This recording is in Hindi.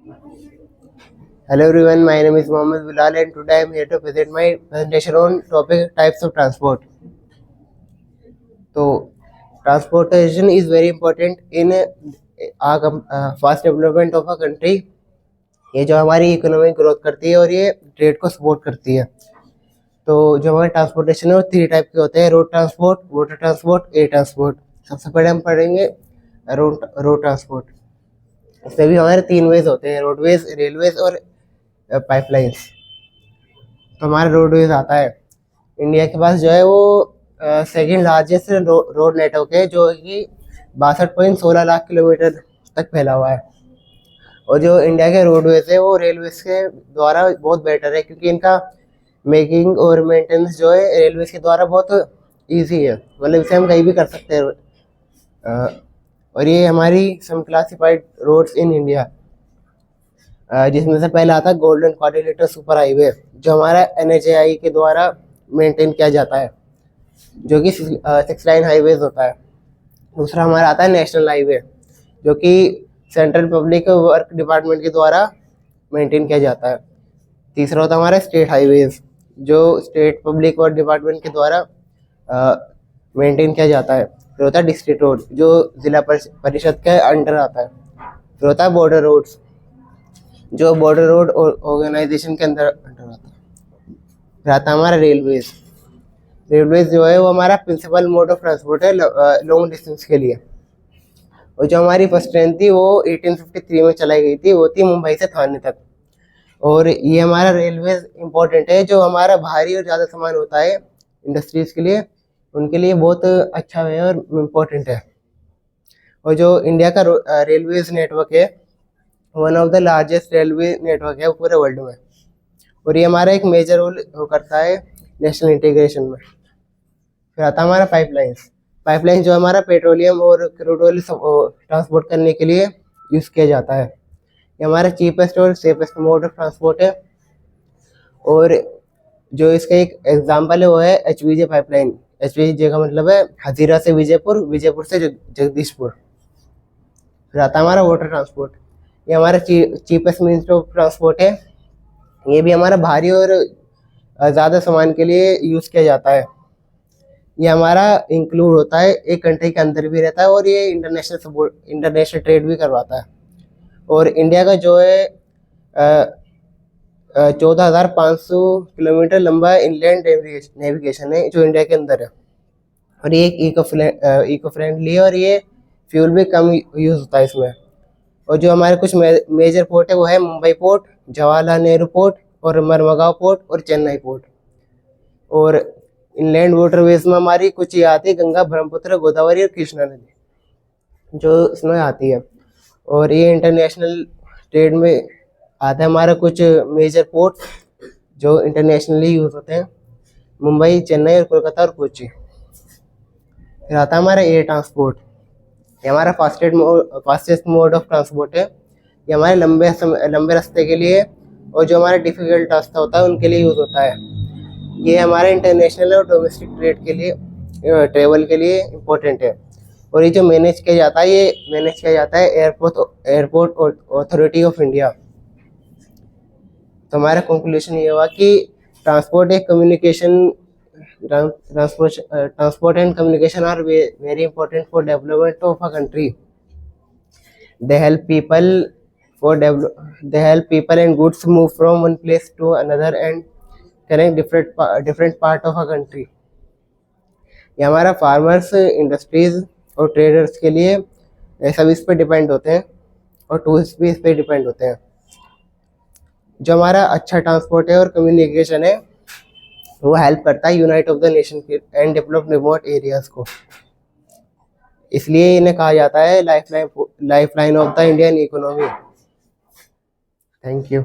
Hello everyone, my name is Mohammed Bilal and today I am here to present my presentation on topic types of transport. So, transportation is very important in fast development of a country. ये जो हमारी इकोनॉमिक ग्रोथ करती है और ये ट्रेड को सपोर्ट करती है. तो जो हमारे ट्रांसपोर्टेशन है वो 3 टाइप के होते हैं: road transport, water transport, air transport. सबसे पहले हम पढ़ेंगे रोड ट्रांसपोर्ट. इसमें भी हमारे 3 वेज होते हैं: रोडवेज, रेलवेज और पाइपलाइंस. तो हमारा रोडवेज आता है. इंडिया के पास जो है वो सेकंड लार्जेस्ट रोड नेटवर्क है, जो कि 62.16 लाख किलोमीटर तक फैला हुआ है. और जो इंडिया के रोडवेज है वो रेलवेज के द्वारा बहुत बेटर है, क्योंकि इनका मेकिंग और मेंटेनेंस जो है रेलवेज के द्वारा बहुत इजी है. मतलब इसे हम कहीं भी कर सकते हैं. और ये हमारी सम क्लासिफाइड रोड्स इन इंडिया, जिसमें से पहला आता है गोल्डन क्वाड्रिलेटरल सुपर हाईवे, जो हमारा NHAI के द्वारा मेंटेन किया जाता है, जो कि 6 लाइन हाईवेज होता है. दूसरा हमारा आता है नेशनल हाईवे, जो कि सेंट्रल पब्लिक वर्क डिपार्टमेंट के द्वारा मेंटेन किया जाता है. तीसरा होता है हमारा स्टेट हाईवेज, जो स्टेट पब्लिक वर्क डिपार्टमेंट के द्वारा मेंटेन किया जाता है. फिर होता है डिस्ट्रिक्ट रोड, जो जिला परिषद के अंडर आता है. फिर होता है बॉर्डर रोड्स, जो बॉर्डर रोड ऑर्गेनाइजेशन के अंदर आता है. फिर आता है हमारा रेलवेज. रेलवेज जो है वो हमारा प्रिंसिपल मोड ऑफ ट्रांसपोर्ट है लॉन्ग डिस्टेंस के लिए. और जो हमारी फर्स्ट ट्रेन थी वो 1853 में चलाई गई थी, वो थी मुंबई से थाने तक. और ये हमारा रेलवेज इम्पोर्टेंट है. जो हमारा भारी और ज़्यादा सामान होता है इंडस्ट्रीज़ के लिए, उनके लिए बहुत अच्छा है और इम्पोर्टेंट है. और जो इंडिया का रेलवेज नेटवर्क है, one of the largest railway network है पूरे वर्ल्ड में. और ये हमारा एक मेजर रोल करता है नेशनल इंटीग्रेशन में. फिर आता है हमारा पाइपलाइंस. पाइपलाइन जो हमारा पेट्रोलियम और क्रूड ऑयल ट्रांसपोर्ट करने के लिए यूज़ किया जाता है. ये हमारा चीपेस्ट और सेफेस्ट मोड ऑफ ट्रांसपोर्ट है. और जो इसका एक एग्जांपल है वो है HVJ पाइपलाइन. HVJ का मतलब है हजीरा से विजयपुर, विजयपुर से जगदीशपुर. फिर आता है हमारा वाटर ट्रांसपोर्ट. ये हमारा चीपेस्ट मीन्स ऑफ ट्रांसपोर्ट है. ये भी हमारा भारी और ज़्यादा सामान के लिए यूज़ किया जाता है. ये हमारा इंक्लूड होता है एक कंट्री के अंदर भी रहता है, और ये इंटरनेशनल ट्रेड भी करवाता है. और इंडिया का जो है 14,500 किलोमीटर लंबा इनलैंड नेविगेशन है जो इंडिया के अंदर है. और ये एक इको फ्रेंडली है, और ये फ्यूल भी कम यूज़ होता है इसमें. और जो हमारे कुछ मेजर पोर्ट है वो है मुंबई पोर्ट, जवाहरलाल नेहरू पोर्ट और मरमगांव पोर्ट और चेन्नई पोर्ट. और इनलैंड वाटरवेज में हमारी कुछ ये आती है: गंगा, ब्रह्मपुत्र, गोदावरी और कृष्णा नदी, जो इसमें आती है. और ये इंटरनेशनल ट्रेड में आता है हमारा कुछ मेजर पोर्ट जो इंटरनेशनली यूज़ होते हैं: मुंबई, चेन्नई और कोलकाता और कोची. फिर आता है हमारा एयर ट्रांसपोर्ट. ये हमारा फास्टेस्ट मोड ऑफ ट्रांसपोर्ट है. ये हमारे लंबे रास्ते के लिए और जो हमारा डिफ़िकल्ट रास्ता होता है उनके लिए यूज़ होता है. ये हमारे इंटरनेशनल और डोमेस्टिक ट्रेड के लिए, ट्रेवल के लिए इम्पोर्टेंट है. और ये जो मैनेज किया जाता है, ये मैनेज किया जाता है एयरपोर्ट अथॉरिटी ऑफ इंडिया. तो हमारा कंक्लूजन ये हुआ कि transport and communication are very important for development of a country. They help people and goods move from one place to another and connect different part of a country. ये हमारा फार्मर्स, इंडस्ट्रीज और ट्रेडर्स के लिए सब इस पे डिपेंड होते हैं, और टूरिस्ट भी इस पे डिपेंड होते हैं. जो हमारा अच्छा ट्रांसपोर्ट है और कम्युनिकेशन है वो हेल्प करता है unite of the nation and develop remote areas को. इसलिए इन्हें कहा जाता है life line of the Indian economy. Thank you.